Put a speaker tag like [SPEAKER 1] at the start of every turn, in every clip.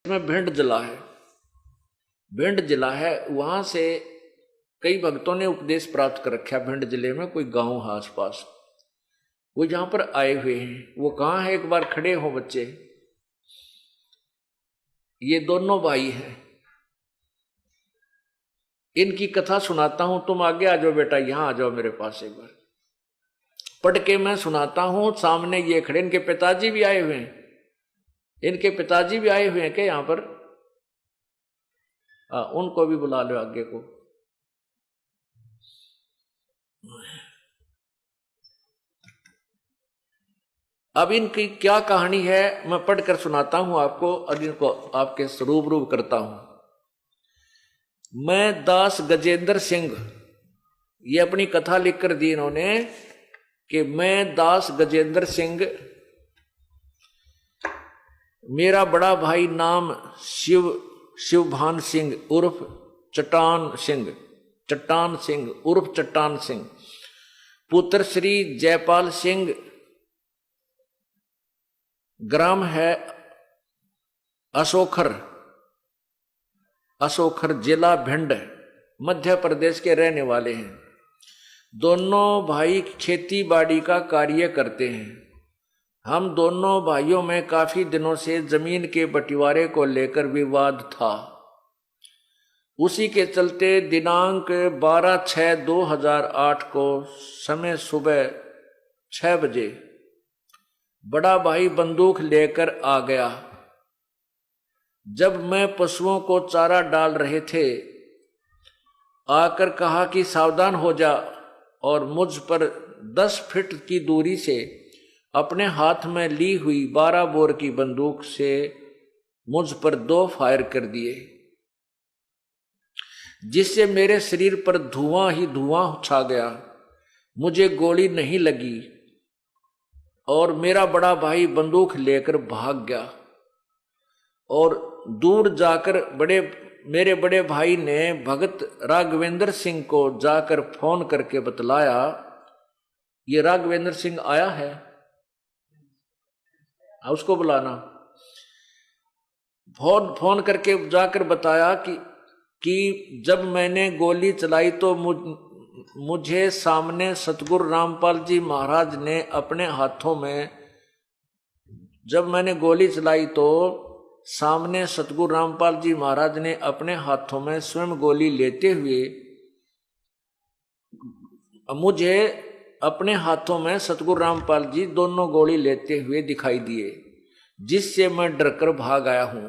[SPEAKER 1] में भिंड जिला है, भिंड जिला है, वहां से कई भक्तों ने उपदेश प्राप्त कर रखा। भिंड जिले में कोई गांव है आसपास, वो जहां पर आए हुए हैं। वो कहाँ है, एक बार खड़े हो बच्चे। ये दोनों भाई हैं, इनकी कथा सुनाता हूं। तुम आगे आ जाओ बेटा, यहां आ जाओ मेरे पास एक बार, पढ़ के मैं सुनाता हूं। सामने ये खड़े, इनके पिताजी भी आए हुए हैं, इनके पिताजी भी आए हुए हैं क्या यहां पर? उनको भी बुला लो आगे को। अब इनकी क्या कहानी है मैं पढ़कर सुनाता हूं आपको, और इनको आपके रूबरू करता हूं। मैं दास गजेंद्र सिंह, ये अपनी कथा लिखकर दी इन्होंने कि मैं दास गजेंद्र सिंह, मेरा बड़ा भाई नाम शिवभान सिंह उर्फ चट्टान सिंह, चट्टान सिंह उर्फ चट्टान सिंह, पुत्र श्री जयपाल सिंह, ग्राम है असोखर, असोखर जिला भिंड, मध्य प्रदेश के रहने वाले हैं। दोनों भाई खेती बाड़ी का कार्य करते हैं। हम दोनों भाइयों में काफी दिनों से जमीन के बंटवारे को लेकर विवाद था। उसी के चलते दिनांक 12/6/2008 को समय सुबह 6 बजे बड़ा भाई बंदूक लेकर आ गया। जब मैं पशुओं को चारा डाल रहे थे, आकर कहा कि सावधान हो जा, और मुझ पर 10 फीट की दूरी से अपने हाथ में ली हुई 12 बोर की बंदूक से मुझ पर 2 फायर कर दिए, जिससे मेरे शरीर पर धुआं ही धुआं छा गया। मुझे गोली नहीं लगी और मेरा बड़ा भाई बंदूक लेकर भाग गया। और दूर जाकर मेरे बड़े भाई ने भगत राघवेंद्र सिंह को जाकर फोन करके बतलाया। ये राघवेंद्र सिंह आया है, उसको बुलाना। फोन करके जाकर बताया कि जब मैंने गोली चलाई तो मुझे सामने सतगुरु रामपाल जी महाराज ने अपने हाथों में, जब मैंने गोली चलाई तो सामने सतगुरु रामपाल जी महाराज ने अपने हाथों में स्वयं गोली लेते हुए, मुझे अपने हाथों में सतगुरु रामपाल जी दोनों गोली लेते हुए दिखाई दिए, जिससे मैं डरकर भाग आया हूं।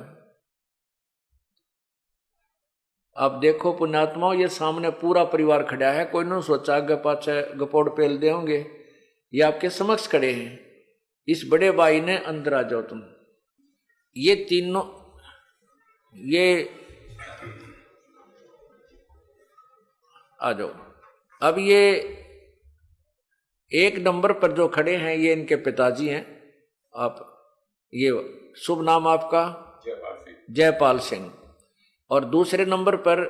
[SPEAKER 1] अब देखो पुण्यात्माओं, ये सामने पूरा परिवार खड़ा है, कोई न सोचा आगे पाछे गपोड़ पेल दे होंगे। ये आपके समक्ष खड़े हैं। इस बड़े भाई ने अंदर आ जाओ तुम। ये तीनों, ये आ जाओ। अब ये 1 नंबर पर जो खड़े हैं ये इनके पिताजी हैं। आप, ये शुभ नाम आपका? जयपाल सिंह। और दूसरे नंबर पर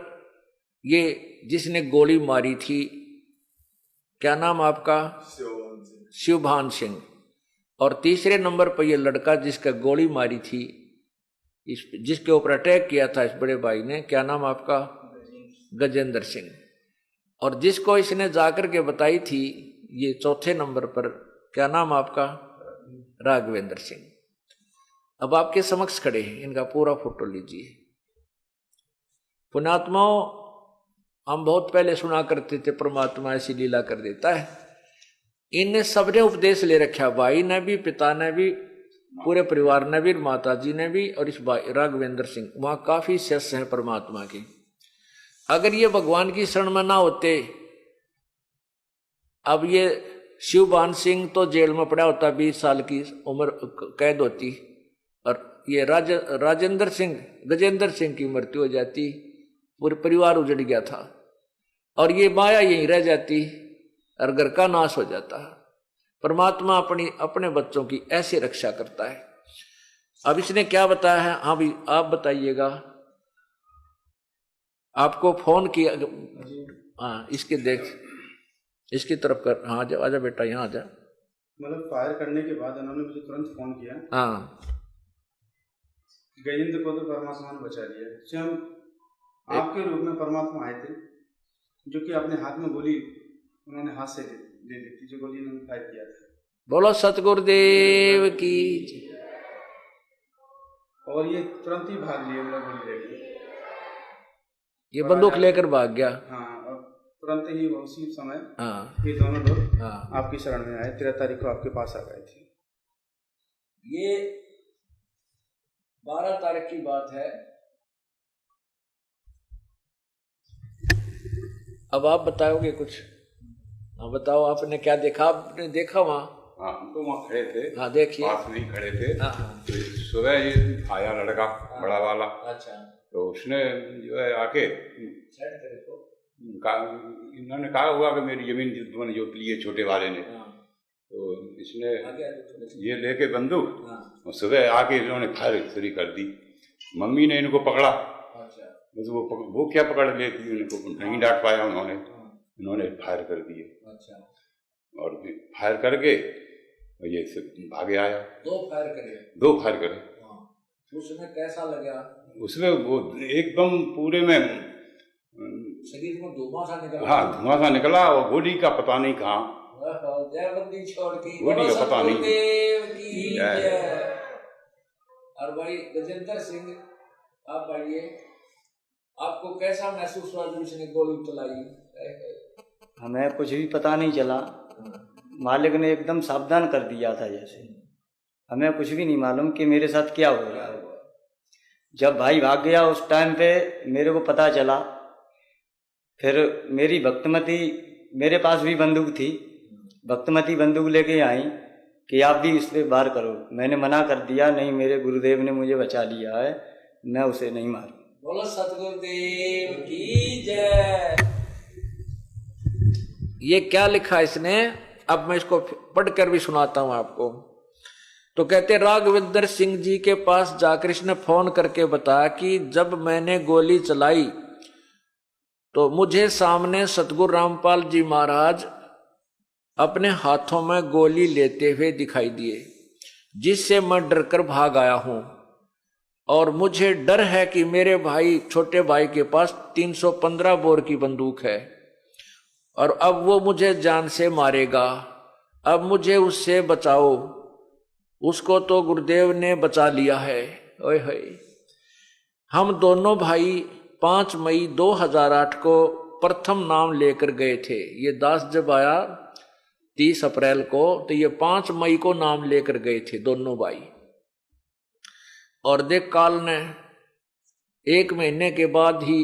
[SPEAKER 1] ये जिसने गोली मारी थी, क्या नाम आपका? शिवभान सिंह। और तीसरे नंबर पर ये लड़का जिसका गोली मारी थी, जिसके ऊपर अटैक किया था इस बड़े भाई ने, क्या नाम आपका? गजेंद्र सिंह। और जिसको इसने जाकर के बताई थी, ये चौथे नंबर पर, क्या नाम आपका? राघवेंद्र सिंह। अब आपके समक्ष खड़े हैं, इनका पूरा फोटो लीजिए। पुण्यात्माओं, हम बहुत पहले सुना करते थे परमात्मा ऐसी लीला कर देता है। इनने सबने उपदेश ले रखा, भाई ने भी, पिता ने भी, पूरे परिवार ने भी, माता जी ने भी, और इस भाई राघवेंद्र सिंह। वहां काफी शिष्य हैं परमात्मा के। अगर ये भगवान की शरण में ना होते, अब ये शिवभान सिंह तो जेल में पड़ा होता, 20 साल की उम्र कैद होती, और ये राजेंद्र सिंह, गजेंद्र सिंह की मृत्यु हो जाती, पूरे परिवार उजड़ गया था, और ये माया यहीं रह जाती और घर का नाश हो जाता। परमात्मा अपने बच्चों की ऐसे रक्षा करता है। अब इसने क्या बताया है? हाँ भी आप बताइएगा। आपको फोन किया? हाँ, इसके देख, इसकी तरफ कर। हाँ आजा बेटा, यहाँ आजा।
[SPEAKER 2] मतलब फायर करने के बाद उन्होंने मुझे तुरंत फोन किया।
[SPEAKER 1] हाँ,
[SPEAKER 2] गजेंद्र को तो परमात्मा ने बचा लिया। स्वयं आपके रूप में परमात्मा आए थे, जो कि अपने हाथ में गोली उन्होंने हाथ से दे दी थी, जो गोली उन्होंने फायर किया था।
[SPEAKER 1] बोलो सतगुरुदेव की।
[SPEAKER 2] और ये तुरंत ही भाग लिए, गोली लेके
[SPEAKER 1] ये बंदूक लेकर भाग गया।
[SPEAKER 2] हाँ, और तुरंत ही उसी समय
[SPEAKER 1] हाँ,
[SPEAKER 2] ये दोनों लोग आपकी शरण में आए। 13 तारीख को आपके पास आ गए थे।
[SPEAKER 1] ये 12 तारीख की बात है। अब आप बताओगे कुछ? हाँ बताओ, आपने क्या देखा? आपने देखा वहाँ?
[SPEAKER 3] हाँ, हम तो वहाँ खड़े थे।
[SPEAKER 1] हाँ देखिए,
[SPEAKER 3] पास में ही खड़े थे।
[SPEAKER 1] हाँ।
[SPEAKER 3] तो सुबह ये आया लड़का, बड़ा वाला।
[SPEAKER 1] अच्छा।
[SPEAKER 3] तो उसने जो है आके इन्होंने कहा हुआ कि मेरी जमीन तुमने जोत ली है, छोटे वाले ने। तो इसने ये लेके बंदूक और सुबह आके इन्होंने फायर शुरू कर दी। मम्मी ने इनको पकड़ा, बस वो क्या पकड़ ले, इनको नहीं डांट पाया उन्होंने। इन्होंने फायर कर दिए। और फायर करके ये भागे आया।
[SPEAKER 1] 2 फायर करे। उसमें कैसा लगा?
[SPEAKER 3] उसमें वो एकदम पूरे में
[SPEAKER 1] शरीर में धुआं सा निकला।
[SPEAKER 3] हाँ, धुआं सा निकला। और गोली का पता नहीं कहाँ, गोली का पता नहीं।
[SPEAKER 1] और भाई गजेंद्र सिंह, आप आइए, आपको कैसा महसूस हुआ जब उसने गोली चलाई?
[SPEAKER 4] हमें कुछ भी पता नहीं चला, मालिक ने एकदम सावधान कर दिया था। जैसे हमें कुछ भी नहीं मालूम कि मेरे साथ क्या हो रहा है। जब भाई भाग गया उस टाइम पे मेरे को पता चला। फिर मेरी भक्तमती, मेरे पास भी बंदूक थी, भक्तमती बंदूक लेके आई कि आप भी इस पे वार करो। मैंने मना कर दिया, नहीं, मेरे गुरुदेव ने मुझे बचा लिया है, मैं उसे नहीं मारूं।
[SPEAKER 1] बोलो सतगुरुदेव की जय। ये क्या लिखा इसने, अब मैं इसको पढ़कर भी सुनाता हूं आपको। तो कहते, राघवेंद्र सिंह जी के पास जाकर इसने फोन करके बताया कि जब मैंने गोली चलाई तो मुझे सामने सतगुरु रामपाल जी महाराज अपने हाथों में गोली लेते हुए दिखाई दिए, जिससे मैं डरकर भाग आया हूं। और मुझे डर है कि मेरे भाई, छोटे भाई के पास 315 बोर की बंदूक है और अब वो मुझे जान से मारेगा। अब मुझे उससे बचाओ। उसको तो गुरुदेव ने बचा लिया है। ओए होए। हम दोनों भाई 5 मई 2008 को प्रथम नाम लेकर गए थे। ये दास जब आया 30 अप्रैल को, तो ये 5 मई को नाम लेकर गए थे दोनों भाई। और देख, काल ने 1 महीने के बाद ही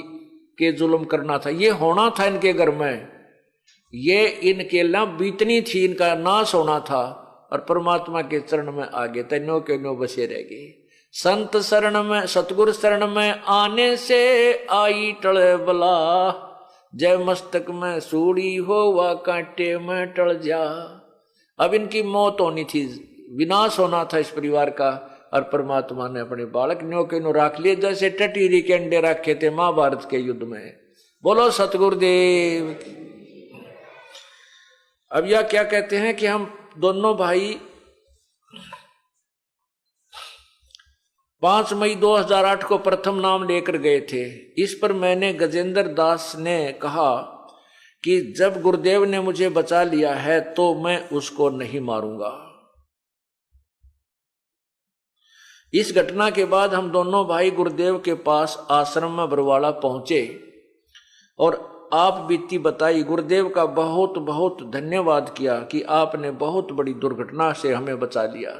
[SPEAKER 1] के जुल्म करना था। ये होना था इनके घर में, ये इनके ला बीतनी थी, इनका नाश होना था। और परमात्मा के चरण में आगे तैनो के नो बसे रह गए। संत शरण में, सतगुरु शरण में आने से आई टले बला। जय मस्तक में सूड़ी हो वा कांटे में टल जा। अब इनकी मौत होनी थी, विनाश होना था इस परिवार का। और परमात्मा ने अपने बालक न्यो के नो राख लिए, जैसे टटीरी के अंडे रखे थे महाभारत के युद्ध में। बोलो सतगुरुदेव। अब यह क्या कहते हैं कि हम दोनों भाई 5 मई 2008 को प्रथम नाम लेकर गए थे। इस पर मैंने गजेंद्र दास ने कहा कि जब गुरुदेव ने मुझे बचा लिया है तो मैं उसको नहीं मारूंगा। इस घटना के बाद हम दोनों भाई गुरुदेव के पास आश्रम में बरवाड़ा पहुंचे और आप बीती बताई। गुरुदेव का बहुत बहुत धन्यवाद किया कि आपने बहुत बड़ी दुर्घटना से हमें बचा लिया।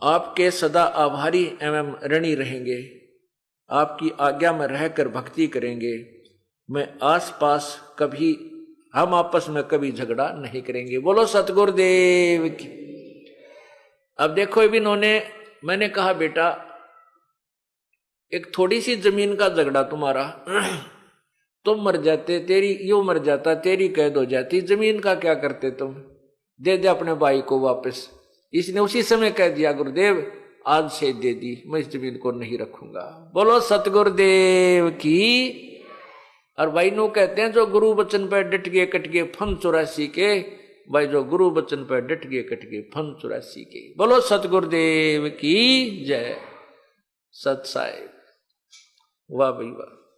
[SPEAKER 1] आपके सदा आभारी एवं ऋणी रहेंगे। आपकी आज्ञा में रहकर भक्ति करेंगे। मैं आसपास कभी, हम आपस में कभी झगड़ा नहीं करेंगे। बोलो सतगुरुदेव की। अब देखो, अब इन्होंने, मैंने कहा बेटा, एक थोड़ी सी जमीन का झगड़ा तुम्हारा, तुम मर जाते, तेरी यो मर जाता, तेरी कैद हो जाती, जमीन का क्या करते तुम? दे दे अपने भाई को वापस। इसने उसी समय कह दिया, गुरुदेव आज से दे दी, मैं इस जमीन को नहीं रखूंगा। बोलो सतगुरुदेव की। और भाई नो कहते हैं जो गुरु वचन पर डट गए, कट गए फन 84 के, भाई जो गुरु बचन पर डट गए कट गए फन 84 के। बोलो सतगुरुदेव की जय। सत साहिब वाह भाई वाह।